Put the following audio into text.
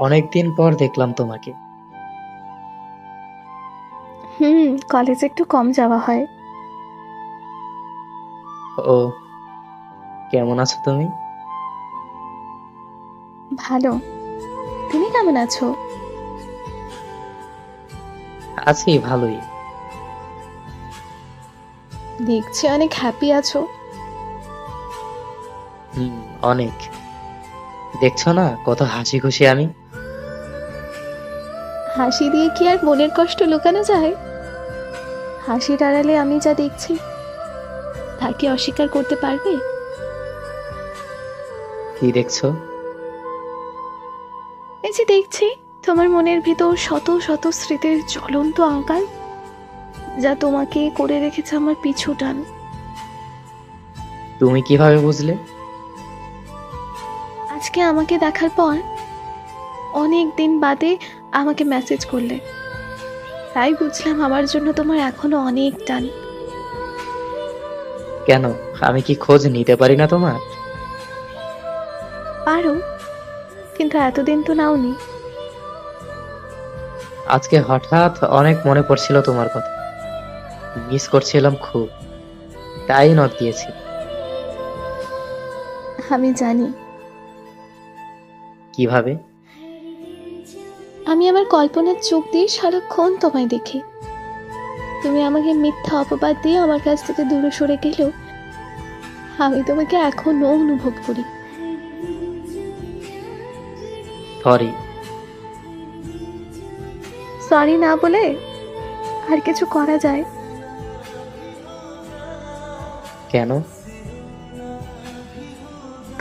অনেকদিন পর দেখলাম তোমাকে। কলেজে একটু কম যাওয়া হয়। ও, কেমন আছো তুমি? ভালো। তুমি কেমন আছো? আছি ভালোই। দেখছি অনেক হ্যাপি আছো। হুম, অনেক। দেখছো না কত হাসি খুশি আমি। হাসি দিয়ে কি আর মনের কষ্ট লুকানো যায়? হাসির আড়ালে আমি যা দেখছি তা কি অস্বীকার করতে পারবে? কি দেখছো? এই যে দেখছি তোমার মনের ভিতর শত শত স্মৃতির জ্বলন্ত আকার, যা তোমাকে করে রেখেছে আমার পিছু টান। তুমি কিভাবে বুঝলে? আজকে আমাকে দেখার পর অনেক দিন বাদে আমাকে মেসেজ করলে, তাই বুঝলাম আমার জন্য তোমার এখনো অনেক টান। কেন, আমি কি খোঁজ নিতে পারি না তোমার? পারো, কিন্তু এতদিন তো নাওনি। আজকে হঠাৎ অনেক মনে পড়ছিল তোমার কথা। মিস করছিলাম খুব, তাই নক দিয়েছি। আমি জানি। কিভাবে? আমি আমার কল্পনার চোখ দিয়ে সারাক্ষণ তোমায় দেখি। তুমি আমাকে মিথ্যা অপবাদ দিয়ে আমার কাছ থেকে দূরে সরে গেলেও আমি তোমাকে এখনো অনুভব করি। সরি। সরি না বলে আর কিছু করা যায়? কেন?